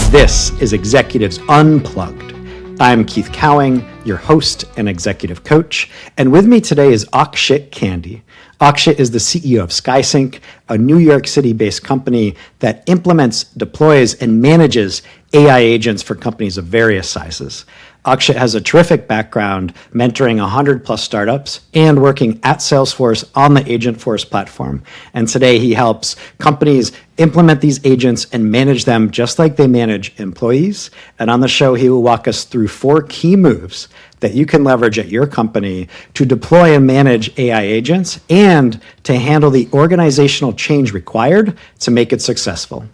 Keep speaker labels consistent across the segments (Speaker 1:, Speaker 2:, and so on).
Speaker 1: This is Executives Unplugged. I'm Keith Cowing, your host and executive coach, and with me today is Akshit Kandi. Akshit is the CEO of SkySync, a New York City-based company that implements, deploys, and manages AI agents for companies of various sizes. Akshit has a terrific background mentoring 100 plus startups and working at Salesforce on the Agentforce platform. And today he helps companies implement these agents and manage them just like they manage employees. And on the show, he will walk us through 4 key moves that you can leverage at your company to deploy and manage AI agents and to handle the organizational change required to make it successful.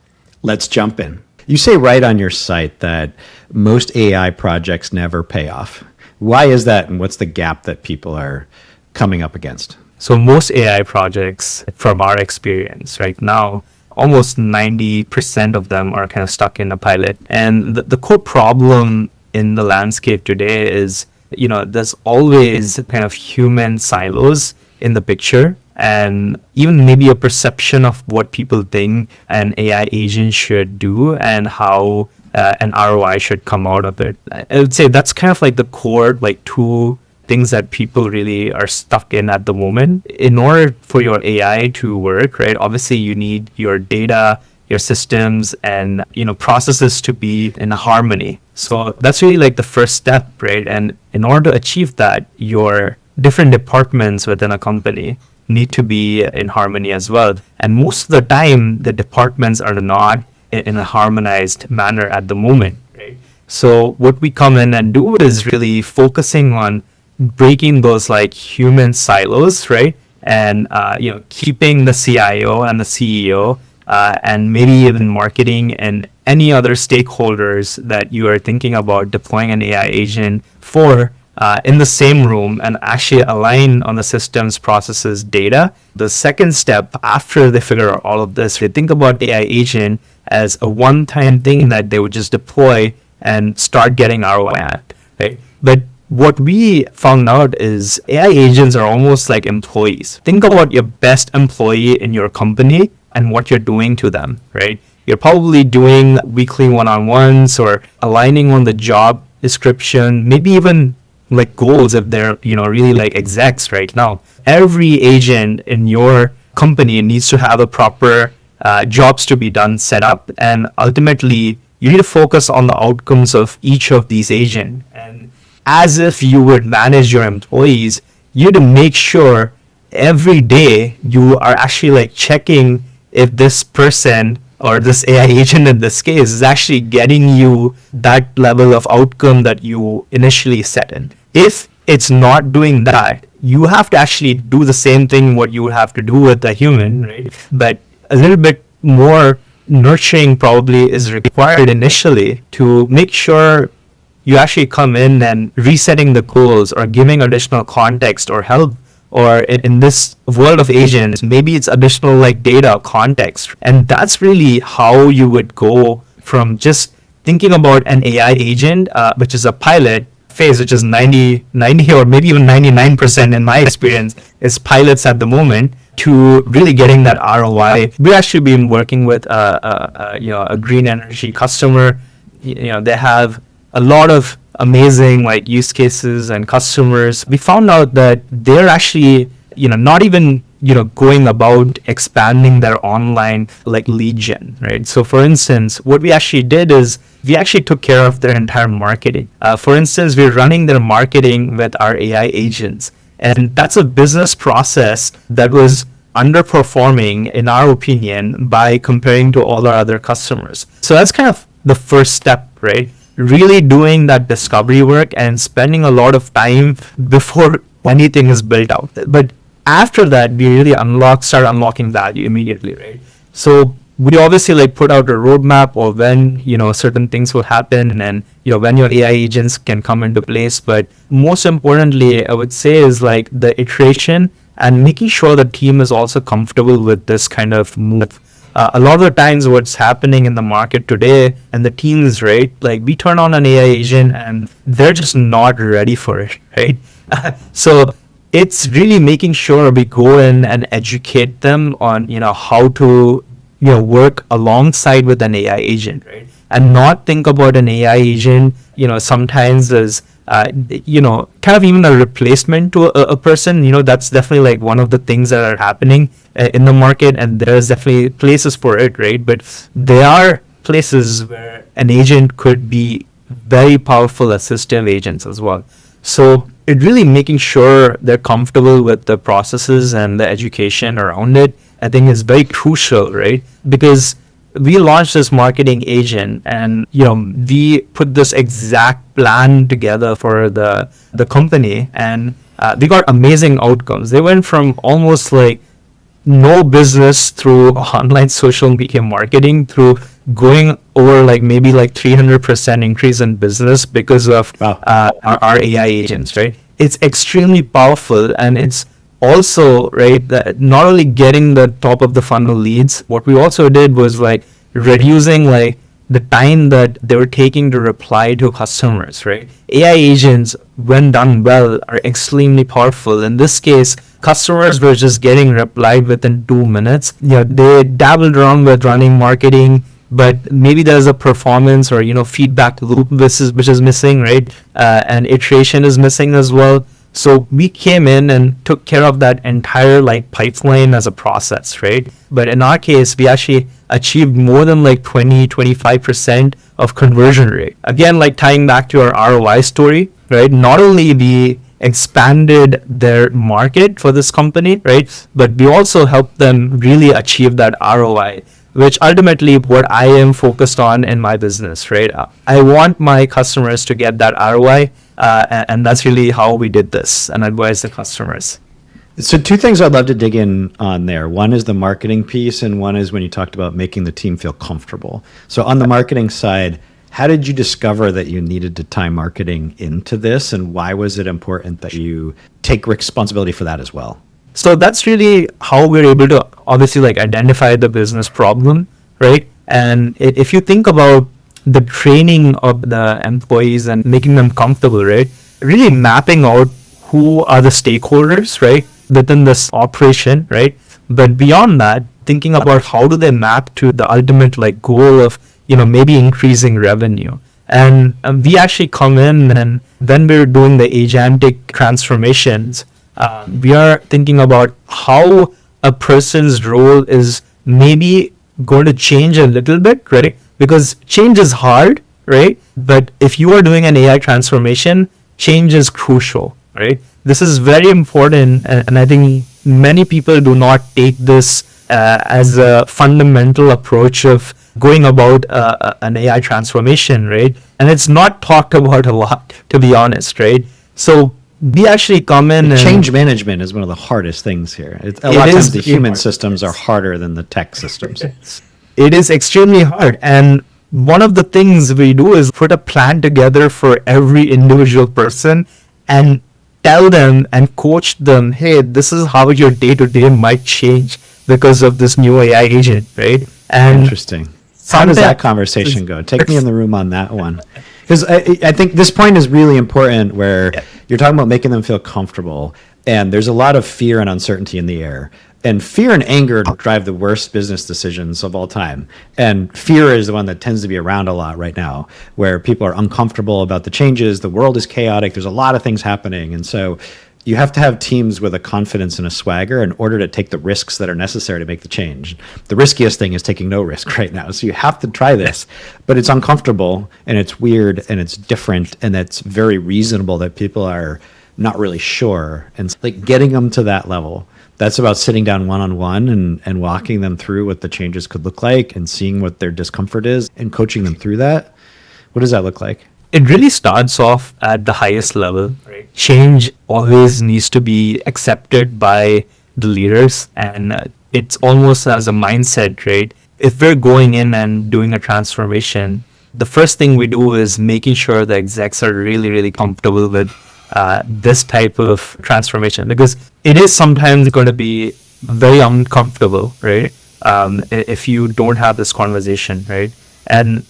Speaker 1: Let's jump in. You say right on your site that most AI projects never pay off. Why is that, and what's the gap that people are coming up against?
Speaker 2: So most AI projects, from our experience right now, almost 90% of them are kind of stuck in a pilot. And the core problem in the landscape today is, there's always kind of human silos in the picture, and even maybe a perception of what people think an AI agent should do and how an ROI should come out of it. I would say that's kind of like the core, 2 things that people really are stuck in at the moment. In order for your AI to work, right, obviously you need your data, your systems, and processes to be in harmony. So that's really the first step, right? And in order to achieve that, your different departments within a company need to be in harmony as well. And most of the time, the departments are not in a harmonized manner at the moment, right? So what we come in and do is really focusing on breaking those human silos, right? And keeping the CIO and the CEO and maybe even marketing and any other stakeholders that you are thinking about deploying an AI agent for in the same room and actually align on the systems, processes, data. The second step after they figure out all of this, they think about AI agent as a one-time thing that they would just deploy and start getting ROI at, right? But what we found out is AI agents are almost like employees. Think about your best employee in your company and what you're doing to them, right? You're probably doing weekly one-on-ones or aligning on the job description, maybe even goals if they're, really execs right now. Every agent in your company needs to have a proper jobs to be done set up. And ultimately, you need to focus on the outcomes of each of these agents. And as if you would manage your employees, you need to make sure every day you are actually checking if this person or this AI agent in this case is actually getting you that level of outcome that you initially set in. If it's not doing that, you have to actually do the same thing what you would have to do with a human, right? But a little bit more nurturing probably is required initially to make sure you actually come in and resetting the goals or giving additional context or help. Or in this world of agents, maybe it's additional data context. And that's really how you would go from just thinking about an AI agent, which is a pilot phase, which is 90 or maybe even 99% in my experience is pilots at the moment, to really getting that ROI. We've actually been working with a green energy customer. They have a lot of amazing use cases and customers. We found out that they're actually not even going about expanding their online lead gen, right? So for instance, what we actually did is we actually took care of their entire marketing. For instance, we're running their marketing with our AI agents, and that's a business process that was underperforming in our opinion by comparing to all our other customers. So that's kind of the first step, right? Really doing that discovery work and spending a lot of time before anything is built out. But after that, we really start unlocking value immediately, right? So we obviously put out a roadmap of when, certain things will happen and, when your AI agents can come into place. But most importantly, I would say is the iteration and making sure the team is also comfortable with this kind of move. A lot of the times what's happening in the market today and the teams, right? We turn on an AI agent and they're just not ready for it, right? So it's really making sure we go in and educate them on, how to, work alongside with an AI agent, right? And not think about an AI agent, sometimes as, kind of even a replacement to a person. That's definitely like one of the things that are happening in the market, and there's definitely places for it, right? But there are places where an agent could be very powerful assistive agents as well. So it really making sure they're comfortable with the processes and the education around it, I think is very crucial, right? Because we launched this marketing agent, and we put this exact plan together for the company, and we got amazing outcomes. They went from almost like no business through online social media marketing through going over like maybe like 300% increase in business because of our AI agents, right? It's extremely powerful, and it's also, right, that not only getting the top of the funnel leads, what we also did was like reducing like the time that they were taking to reply to customers, right? AI agents, when done well, are extremely powerful. In this case, customers were just getting replied within 2 minutes. They dabbled around with running marketing, but maybe there's a performance or feedback loop which is missing, right? And iteration is missing as well. So we came in and took care of that entire like pipeline as a process, right? But in our case, we actually achieved more than like 25% of conversion rate. Again, like tying back to our ROI story, right? Not only we expanded their market for this company, right? But we also helped them really achieve that ROI, which ultimately what I am focused on in my business, right? I want my customers to get that ROI, and that's really how we did this and advise the customers.
Speaker 1: So 2 things I'd love to dig in on there. One is the marketing piece, and one is when you talked about making the team feel comfortable. So on the marketing side, how did you discover that you needed to tie marketing into this, and why was it important that you take responsibility for that as well?
Speaker 2: So that's really how we're able to obviously like identify the business problem, right? And if you think about the training of the employees and making them comfortable, right? Really mapping out who are the stakeholders, right? Within this operation, right? But beyond that, thinking about how do they map to the ultimate like goal of, maybe increasing revenue. And we actually come in, and when we're doing the agentic transformations, we are thinking about how a person's role is maybe going to change a little bit, right? Because change is hard, right? But if you are doing an AI transformation, change is crucial, right? This is very important, and I think many people do not take this as a fundamental approach of going about an AI transformation, right? And it's not talked about a lot, to be honest, right? So we actually come in and
Speaker 1: change management is one of the hardest things here. A lot of times the human systems are harder than the tech systems.
Speaker 2: It is extremely hard. And one of the things we do is put a plan together for every individual person and tell them and coach them, hey, this is how your day-to-day might change because of this new AI agent, right? And
Speaker 1: interesting. How does that conversation go? Take me in the room on that one. Because I think this point is really important where you're talking about making them feel comfortable, and there's a lot of fear and uncertainty in the air. And fear and anger drive the worst business decisions of all time. And fear is the one that tends to be around a lot right now, where people are uncomfortable about the changes. The world is chaotic. There's a lot of things happening. And so you have to have teams with a confidence and a swagger in order to take the risks that are necessary to make the change. The riskiest thing is taking no risk right now. So you have to try this, but it's uncomfortable and it's weird and it's different, and it's very reasonable that people are not really sure. And like getting them to that level, that's about sitting down one-on-one and walking them through what the changes could look like and seeing what their discomfort is and coaching them through that. What does that look like?
Speaker 2: It really starts off at the highest level. Right. Change always needs to be accepted by the leaders, and it's almost as a mindset, right? If we're going in and doing a transformation, the first thing we do is making sure the execs are really, really comfortable with this type of transformation, because it is sometimes going to be very uncomfortable, right? If you don't have this conversation, right? And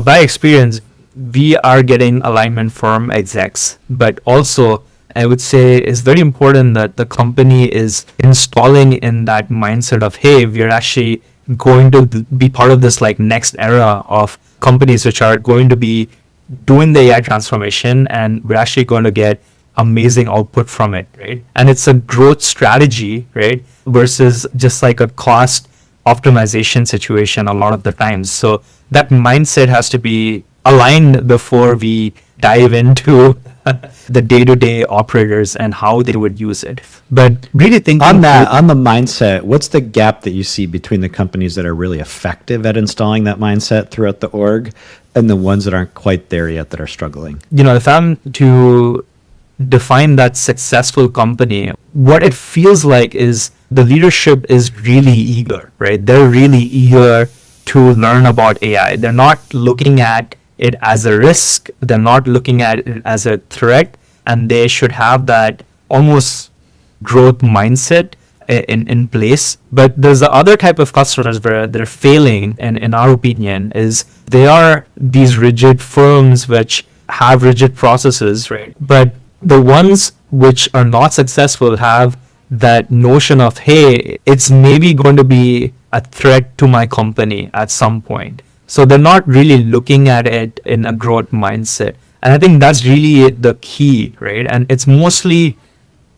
Speaker 2: by experience, we are getting alignment from execs, but also I would say it's very important that the company is installing in that mindset of, hey, we're actually going to be part of this like next era of companies which are going to be doing the AI transformation, and we're actually going to get amazing output from it, right? And it's a growth strategy, right? Versus just like a cost optimization situation a lot of the times. So that mindset has to be aligned before we dive into the day-to-day operators and how they would use it. But really thinking
Speaker 1: on the mindset, what's the gap that you see between the companies that are really effective at installing that mindset throughout the org and the ones that aren't quite there yet that are struggling?
Speaker 2: If I'm to define that successful company, what it feels like is the leadership is really eager, right? They're really eager to learn about AI. They're not looking at it as a risk. They're not looking at it as a threat, and they should have that almost growth mindset in place. But there's the other type of customers where they're failing, and in our opinion, is they are these rigid firms which have rigid processes, right? But the ones which are not successful have that notion of, hey, it's maybe going to be a threat to my company at some point. So they're not really looking at it in a growth mindset. And I think that's really the key, right? And it's mostly,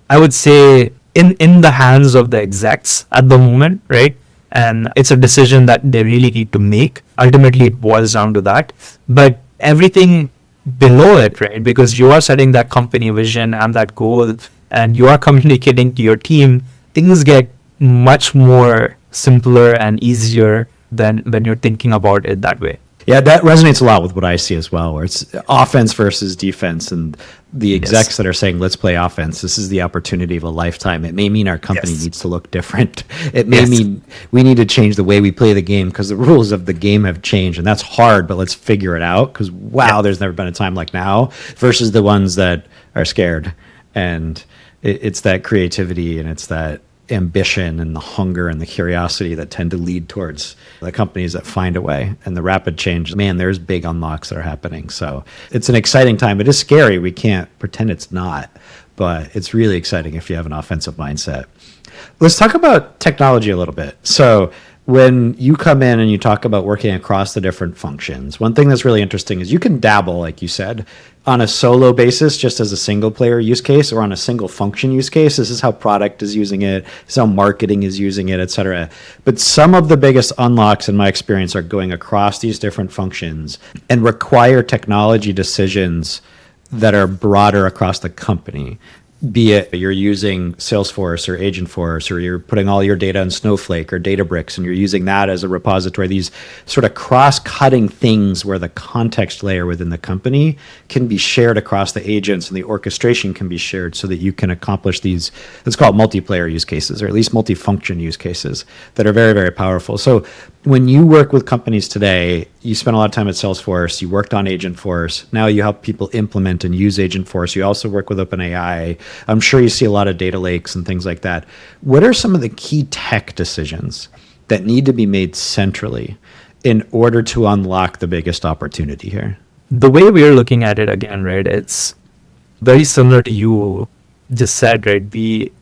Speaker 2: I would say, in the hands of the execs at the moment, right? And it's a decision that they really need to make. Ultimately, it boils down to that. But everything below it, right? Because you are setting that company vision and that goal, and you are communicating to your team, things get much more simpler and easier than when you're thinking about it that way.
Speaker 1: Yeah, that resonates a lot with what I see as well, where it's offense versus defense, and the execs that are saying, let's play offense. This is the opportunity of a lifetime. It may mean our company needs to look different. It may mean we need to change the way we play the game because the rules of the game have changed, and that's hard, but let's figure it out because, wow, there's never been a time like now, versus the ones that are scared. And it's that creativity and it's that ambition and the hunger and the curiosity that tend to lead towards the companies that find a way. And the rapid change, man, there's big unlocks that are happening. So it's an exciting time. It is scary. We can't pretend it's not, but it's really exciting if you have an offensive mindset. Let's talk about technology a little bit. So when you come in and you talk about working across the different functions, one thing that's really interesting is you can dabble, like you said, on a solo basis, just as a single player use case, or on a single function use case. This is how product is using it, this is how marketing is using it, et cetera. But some of the biggest unlocks, in my experience, are going across these different functions and require technology decisions that are broader across the company. Be it you're using Salesforce or Agentforce, or you're putting all your data in Snowflake or Databricks, and you're using that as a repository. These sort of cross-cutting things where the context layer within the company can be shared across the agents, and the orchestration can be shared so that you can accomplish these, let's call it multiplayer use cases, or at least multifunction use cases that are very, very powerful. So when you work with companies today, you spend a lot of time at Salesforce, you worked on Agentforce, now you help people implement and use Agentforce, you also work with OpenAI. I'm sure you see a lot of data lakes and things like that. What are some of the key tech decisions that need to be made centrally in order to unlock the biggest opportunity here?
Speaker 2: The way we're looking at it again, right, it's very similar to you just said, right? We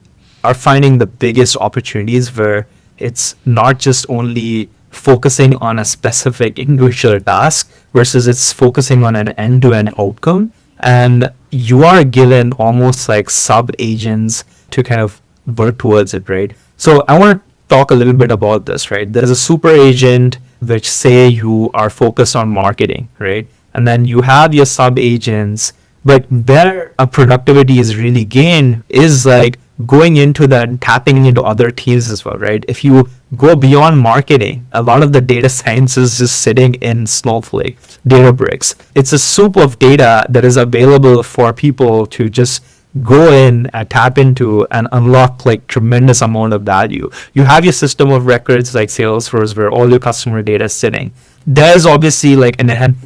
Speaker 2: are finding the biggest opportunities where it's not just only focusing on a specific individual task versus it's focusing on an end-to-end outcome. And you are given almost like sub-agents to kind of work towards it, right? So I want to talk a little bit about this, right? There's a super agent which say you are focused on marketing, right? And then you have your sub-agents, but where a productivity is really gained is like going into that and tapping into other teams as well, right? If you go beyond marketing, a lot of the data science is just sitting in Snowflake, Databricks. It's a soup of data that is available for people to just go in and tap into and unlock like tremendous amount of value. You have your system of records like Salesforce where all your customer data is sitting. There's obviously like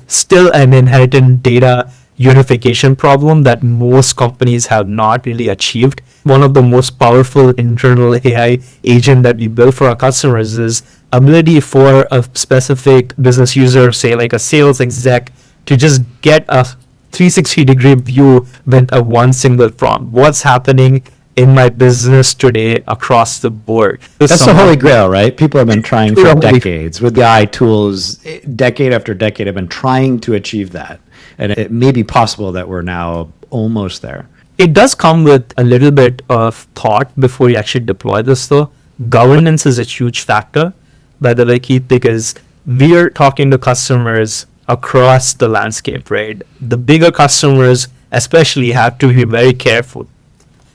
Speaker 2: still an inherent data unification problem that most companies have not really achieved. One of the most powerful internal AI agent that we build for our customers is ability for a specific business user, say like a sales exec, to just get a 360-degree view with a one single prompt. What's happening in my business today across the board?
Speaker 1: That's the holy grail, right? People have been trying for decades with the AI tools, decade after decade have been trying to achieve that. And it may be possible that we're now almost there.
Speaker 2: It does come with a little bit of thought before you actually deploy this, though. Governance is a huge factor, by the way, Keith, because we are talking to customers across the landscape, right? The bigger customers especially have to be very careful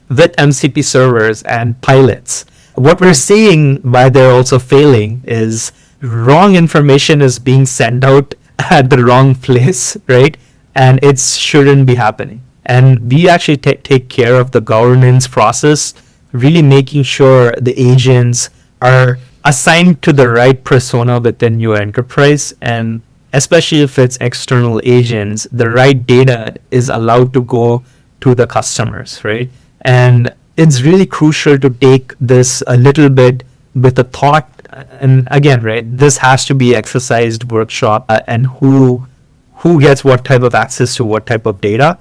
Speaker 2: with MCP servers and pilots. What we're seeing why they're also failing is wrong information is being sent out at the wrong place, right? And it shouldn't be happening. And we actually take care of the governance process, really making sure the agents are assigned to the right persona within your enterprise. And especially if it's external agents, the right data is allowed to go to the customers, right? And it's really crucial to take this a little bit with a thought. And again, right, this has to be exercised workshop and who gets what type of access to what type of data.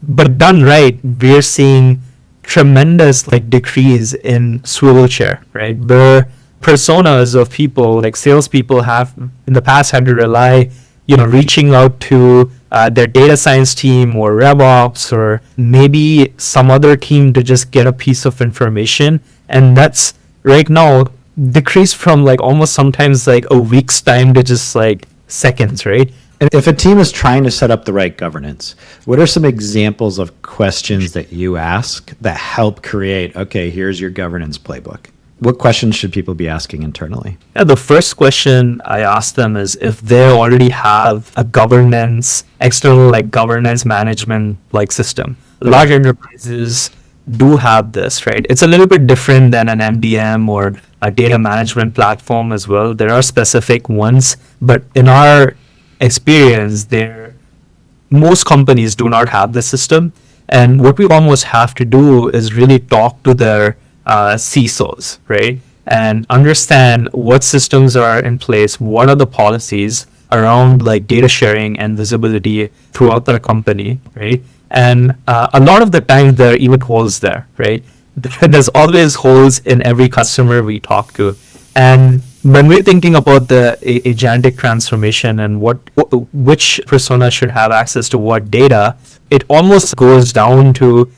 Speaker 2: But done right, we're seeing tremendous decrease in swivel chair, right? Where personas of people, like salespeople, have in the past had to rely, reaching out to their data science team or RevOps or maybe some other team to just get a piece of information. And that's right now decreased from almost sometimes a week's time to just seconds, right?
Speaker 1: And if a team is trying to set up the right governance, what are some examples of questions that you ask that help create, okay, here's your governance playbook? What questions should people be asking internally?
Speaker 2: Yeah, the first question I ask them is if they already have a external governance management system. Large enterprises do have this, right? It's a little bit different than an MDM or a data management platform as well. There are specific ones, but in our experience, most companies do not have the system. And what we almost have to do is really talk to their CISOs, right? And understand what systems are in place, what are the policies around data sharing and visibility throughout their company, right? And a lot of the time there are even holes there, right? There's always holes in every customer we talk to. And when we're thinking about the agentic transformation and which persona should have access to what data, it almost goes down to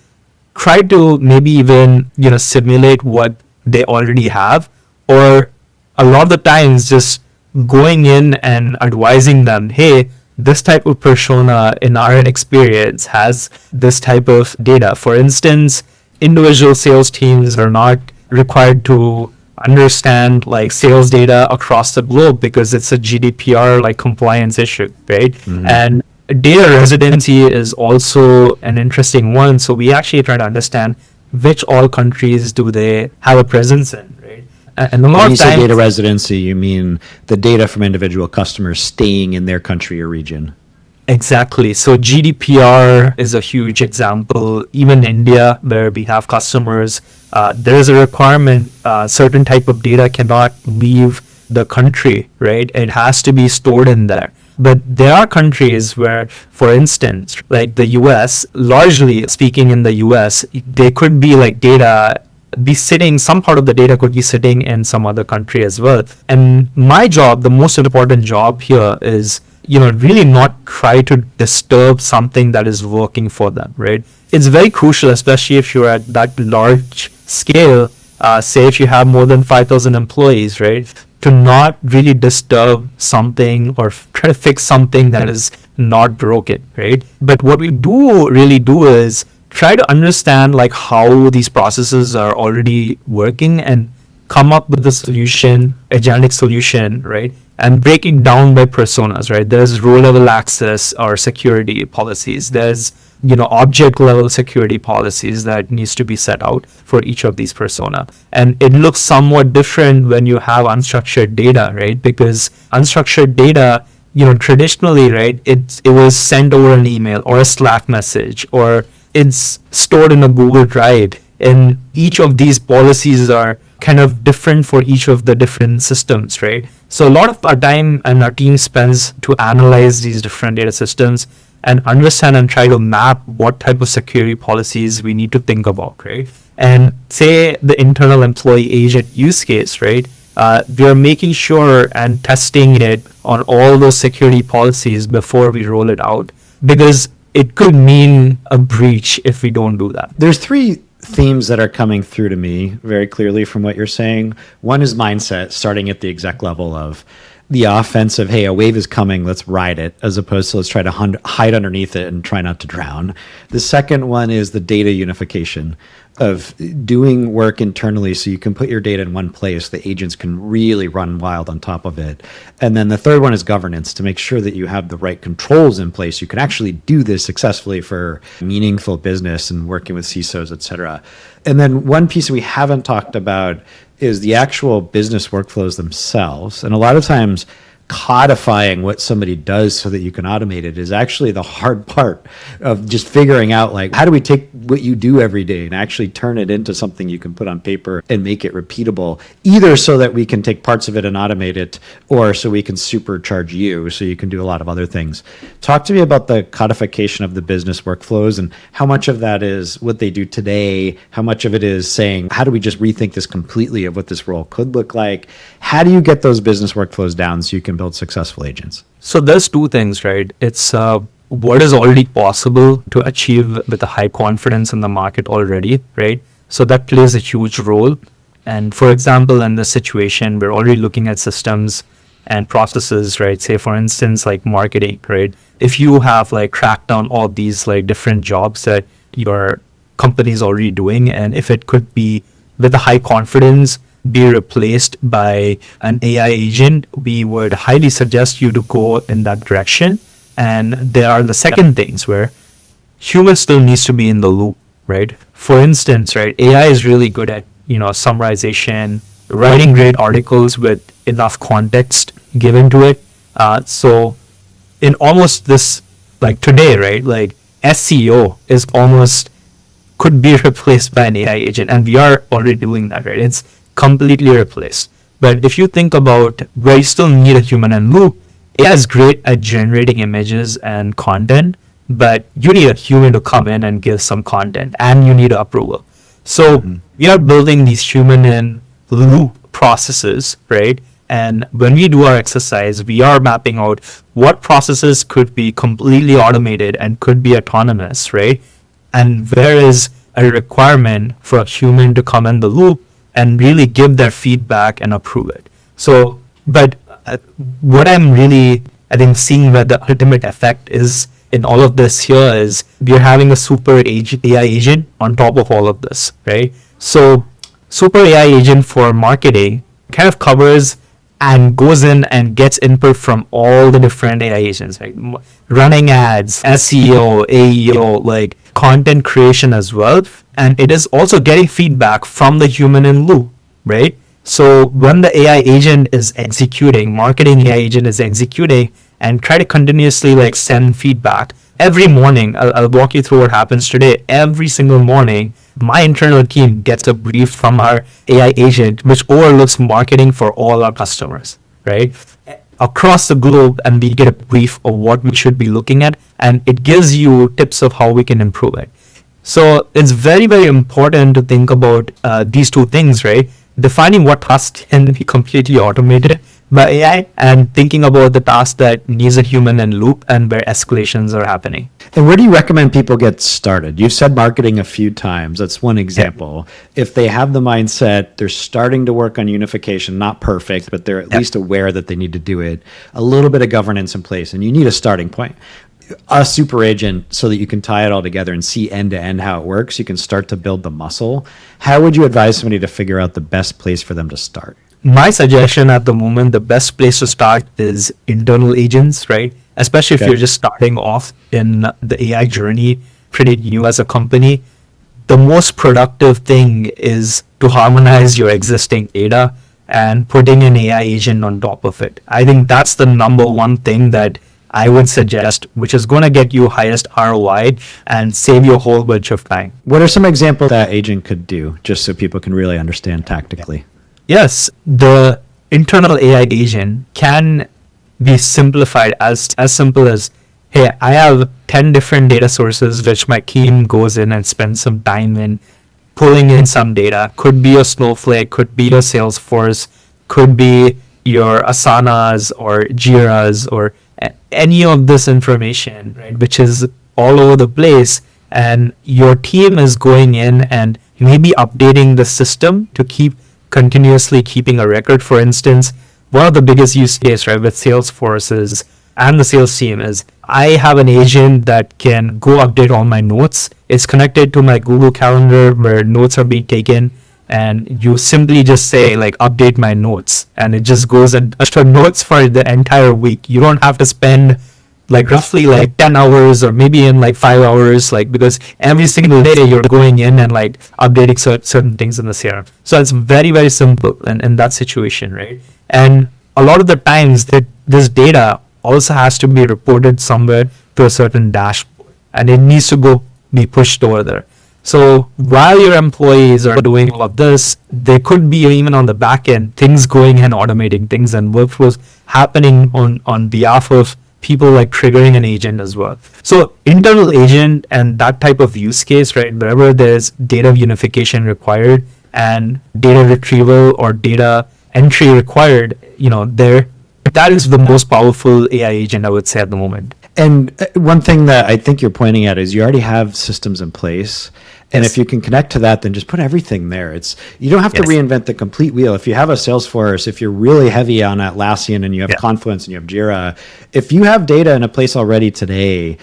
Speaker 2: try to maybe even simulate what they already have, or a lot of the times just going in and advising them, hey, this type of persona in our experience has this type of data. For instance, individual sales teams are not required to understand sales data across the globe because it's a GDPR compliance issue, right? Mm-hmm. And data residency is also an interesting one. So we actually try to understand which all countries do they have a presence in, right? And a lot
Speaker 1: when you
Speaker 2: of times,
Speaker 1: say data residency, you mean the data from individual customers staying in their country or region.
Speaker 2: Exactly. So GDPR is a huge example. Even India, where we have customers, there is a requirement, certain type of data cannot leave the country, right? It has to be stored in there. But there are countries where, for instance, like the US, largely speaking in the US, they could be some part of the data could be sitting in some other country as well. And my job, the most important job here is, really not try to disturb something that is working for them, right? It's very crucial, especially if you're at that large scale, say if you have more than 5,000 employees, right? To not really disturb something or try to fix something that is not broken, right? But what we really do is try to understand how these processes are already working and come up with a solution, agentic solution, right? And breaking down by personas, right? There's row level access or security policies. There's object level security policies that needs to be set out for each of these persona. And it looks somewhat different when you have unstructured data, right? Because unstructured data, traditionally, right, it was sent over an email or a Slack message, or it's stored in a Google Drive. And each of these policies are kind of different for each of the different systems, right? So a lot of our time and our team spends to analyze these different data systems, and understand and try to map what type of security policies we need to think about, right? And say the internal employee agent use case, right? We are making sure and testing it on all those security policies before we roll it out, because it could mean a breach if we don't do that.
Speaker 1: There's three themes that are coming through to me very clearly from what you're saying. One is mindset, starting at the exec level of the offensive, hey, a wave is coming, let's ride it, as opposed to let's try to hide underneath it and try not to drown. The second one is the data unification of doing work internally so you can put your data in one place. The agents can really run wild on top of it. And then the third one is governance, to make sure that you have the right controls in place. You can actually do this successfully for meaningful business and working with CISOs, et cetera. And then one piece we haven't talked about is the actual business workflows themselves. And a lot of times codifying what somebody does so that you can automate it is actually the hard part of just figuring out, like, how do we take what you do every day and actually turn it into something you can put on paper and make it repeatable, either so that we can take parts of it and automate it, or so we can supercharge you so you can do a lot of other things. Talk to me about the codification of the business workflows and how much of that is what they do today, how much of it is saying, how do we just rethink this completely of what this role could look like? How do you get those business workflows down so you can build successful agents?
Speaker 2: So there's two things, right? It's what is already possible to achieve with a high confidence in the market already, right? So that plays a huge role. And for example, in this situation, we're already looking at systems and processes, right? Say, for instance, like marketing, right? If you have like cracked down all these like different jobs that your company is already doing, and if it could be with a high confidence be replaced by an AI agent, we would highly suggest you to go in that direction. And there are the second things where human still needs to be in the loop, right? For instance, right, AI is really good at, summarization, writing great articles with enough context given to it. So in almost this, like today, right, like SEO is almost could be replaced by an AI agent, and we are already doing that, right? It's completely replaced. But if you think about where you still need a human in loop, AI is great at generating images and content, but you need a human to come in and give some content, and you need approval. So we are building these human in loop processes, right? And when we do our exercise, we are mapping out what processes could be completely automated and could be autonomous, right? And where is a requirement for a human to come in the loop and really give their feedback and approve it. So, but what I'm really, I think, seeing where the ultimate effect is in all of this here is we're having a super AI agent on top of all of this, right? So super AI agent for marketing kind of covers and goes in and gets input from all the different AI agents, right? Running ads, SEO, AEO, like content creation as well. And it is also getting feedback from the human in loop, right? So when the AI agent is executing, marketing AI agent is executing and try to continuously like send feedback every morning. I'll walk you through what happens today. Every single morning, my internal team gets a brief from our AI agent, which overlooks marketing for all our customers, right? Across the globe, and we get a brief of what we should be looking at, and it gives you tips of how we can improve it. So it's very, very important to think about these two things, right? Defining what tasks can be completely automated by AI and thinking about the task that needs a human in loop and where escalations are happening.
Speaker 1: And where do you recommend people get started? You've said marketing a few times. That's one example. Yeah. If they have the mindset, they're starting to work on unification, not perfect, but they're at least aware that they need to do it, a little bit of governance in place, and you need a starting point. A super agent so that you can tie it all together and see end to end how it works. You can start to build the muscle. How would you advise somebody to figure out the best place for them to start?
Speaker 2: My suggestion at the moment, the best place to start is internal agents, right? Especially if you're just starting off in the AI journey, pretty new as a company. The most productive thing is to harmonize your existing data and putting an AI agent on top of it. I think that's the number one thing that I would suggest, which is going to get you highest ROI and save you a whole bunch of time.
Speaker 1: What are some examples that agent could do, just so people can really understand tactically?
Speaker 2: Yes, the internal AI agent can be simplified as simple as hey, I have 10 different data sources which my team goes in and spends some time in pulling in some data. Could be a Snowflake, could be a Salesforce, could be your Asanas or Jiras or any of this information, right, which is all over the place. And your team is going in and maybe updating the system to keep continuously keeping a record. For instance, one of the biggest use case, right, with Salesforce is, and the sales team is, I have an agent that can go update all my notes. It's connected to my Google Calendar where notes are being taken, and you simply just say like update my notes, and it just goes and does notes for the entire week. You don't have to spend like roughly like 10 hours or maybe in like 5 hours, like, because every single day you're going in and like updating certain things in the CRM. So it's very, very simple in that situation, right? And a lot of the times that this data also has to be reported somewhere to a certain dashboard, and it needs to go be pushed over there. So while your employees are doing all of this, there could be even on the back end things going and automating things and workflows happening on behalf of people, like triggering an agent as well. So internal agent and that type of use case, right, wherever there's data unification required and data retrieval or data entry required, that is the most powerful AI agent, I would say, at the moment.
Speaker 1: And one thing that I think you're pointing at is you already have systems in place. And if you can connect to that, then just put everything there. You don't have to reinvent the complete wheel. If you have a Salesforce, if you're really heavy on Atlassian and you have Confluence and you have Jira, if you have data in a place already today,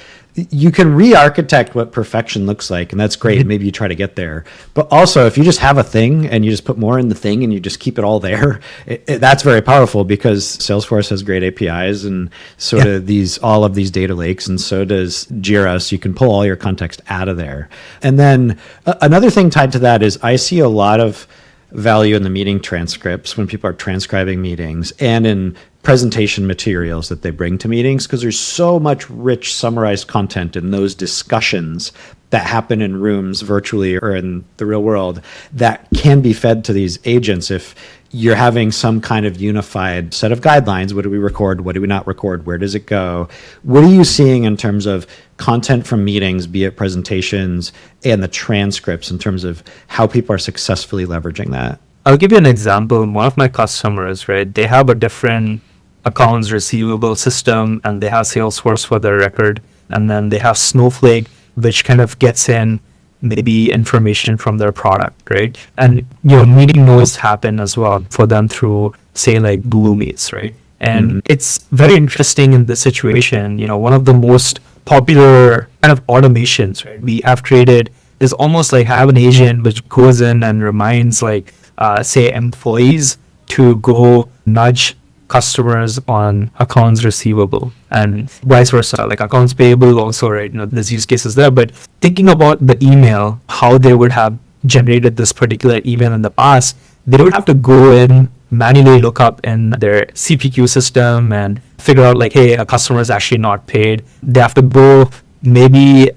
Speaker 1: you can re-architect what perfection looks like, and that's great. Maybe you try to get there. But also, if you just have a thing and you just put more in the thing and you just keep it all there, that's very powerful, because Salesforce has great APIs and so do all of these data lakes, and so does Jira. So you can pull all your context out of there. And then another thing tied to that is I see a lot of value in the meeting transcripts when people are transcribing meetings, and in presentation materials that they bring to meetings, because there's so much rich summarized content in those discussions that happen in rooms virtually or in the real world that can be fed to these agents. If you're having some kind of unified set of guidelines, what do we record, what do we not record, where does it go? What are you seeing in terms of content from meetings, be it presentations and the transcripts, in terms of how people are successfully leveraging that?
Speaker 2: I'll give you an example. One of my customers, right, they have a different accounts receivable system, and they have Salesforce for their record, and then they have Snowflake, which kind of gets in maybe information from their product, right? And meeting notes happen as well for them through, say, like Google Meets, right? And it's very interesting in this situation. One of the most popular kind of automations, right, we have created is almost like have an agent which goes in and reminds, like, say, employees to go nudge customers on accounts receivable, and vice versa, like accounts payable also, right? There's use cases there. But thinking about the email, how they would have generated this particular email in the past, they would have to go in, manually look up in their CPQ system and figure out, like, hey, a customer is actually not paid. They have to go maybe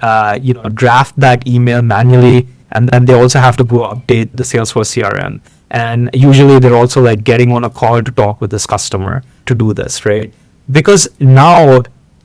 Speaker 2: draft that email manually, and then they also have to go update the Salesforce CRM. And usually they're also like getting on a call to talk with this customer to do this, right? Because now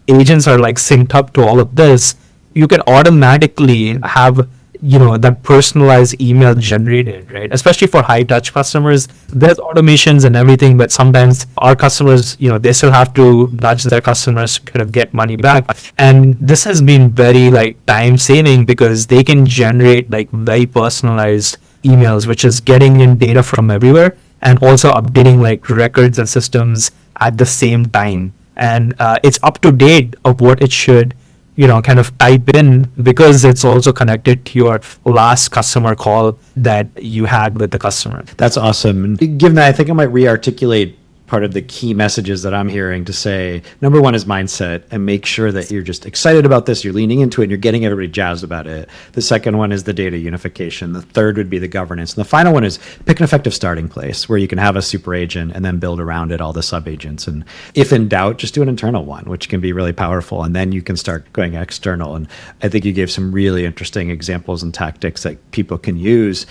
Speaker 2: agents are like synced up to all of this, you can automatically have that personalized email generated, right? Especially for high touch customers, there's automations and everything, but sometimes our customers, they still have to nudge their customers to kind of get money back. And this has been very like time saving, because they can generate like very personalized emails, which is getting in data from everywhere and also updating like records and systems at the same time. And it's up to date of what it should kind of type in, because it's also connected to your last customer call that you had with the customer.
Speaker 1: That's awesome. And given that, I think I might re-articulate part of the key messages that I'm hearing to say, number one is mindset, and make sure that you're just excited about this, you're leaning into it, and you're getting everybody jazzed about it. The second one is the data unification. The third would be the governance. And the final one is pick an effective starting place where you can have a super agent and then build around it all the sub agents. And if in doubt, just do an internal one, which can be really powerful. And then you can start going external. And I think you gave some really interesting examples and tactics that people can use.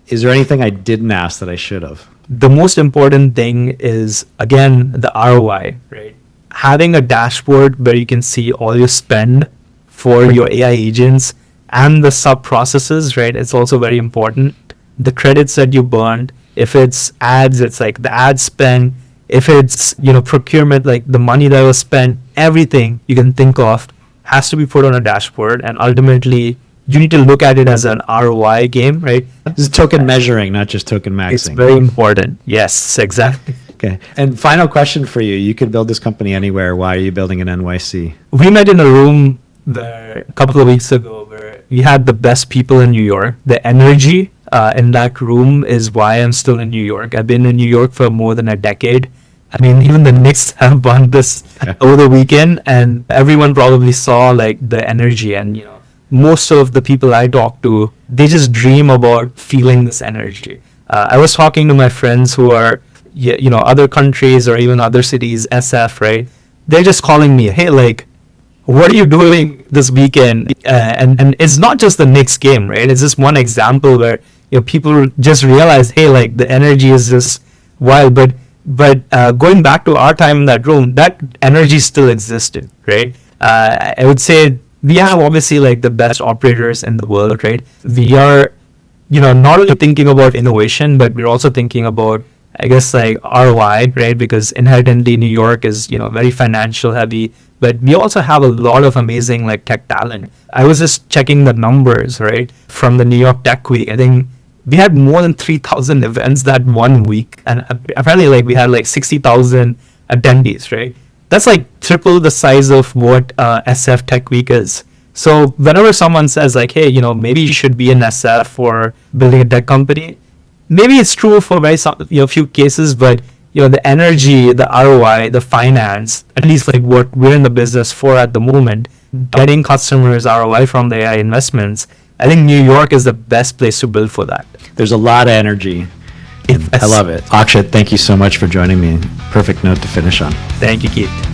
Speaker 1: Is there anything I didn't ask that I should have?
Speaker 2: The most important thing is, again, the ROI, right? having a dashboard where you can see all your spend for your AI agents and the sub processes, right? It's also very important. The credits that you burned, if it's ads, it's like the ad spend. If it's, procurement, like the money that was spent, everything you can think of has to be put on a dashboard. And ultimately, you need to look at it as an ROI game, right?
Speaker 1: This is token measuring, not just token maxing.
Speaker 2: It's very important. Yes, exactly.
Speaker 1: Okay. And final question for you. You could build this company anywhere. Why are you building in NYC?
Speaker 2: We met in a room there a couple of weeks ago where we had the best people in New York. The energy in that room is why I'm still in New York. I've been in New York for more than a decade. I mean, even the Knicks have won this over the weekend, and everyone probably saw like the energy. And most of the people I talk to, they just dream about feeling this energy. I was talking to my friends who are, other countries or even other cities, SF, right? They're just calling me, hey, like, what are you doing this weekend? And it's not just the Knicks game, right? It's just one example where people just realize, hey, like the energy is just wild. But going back to our time in that room, that energy still existed, right? I would say we have obviously like the best operators in the world, right? We are, not only thinking about innovation, but we're also thinking about, I guess, like ROI, right? Because inherently New York is, very financial heavy, but we also have a lot of amazing like tech talent. I was just checking the numbers, right? From the New York Tech Week. I think we had more than 3,000 events that 1 week. And apparently like we had like 60,000 attendees, right? That's like triple the size of what SF Tech Week is. So whenever someone says like, hey, maybe you should be in SF for building a tech company, maybe it's true for few cases, but the energy, the ROI, the finance, at least like what we're in the business for at the moment, getting customers ROI from the AI investments, I think New York is the best place to build for that.
Speaker 1: There's a lot of energy.
Speaker 2: Yes.
Speaker 1: I love it. Akshit, thank you so much for joining me. Perfect note to finish on.
Speaker 2: Thank you, Keith.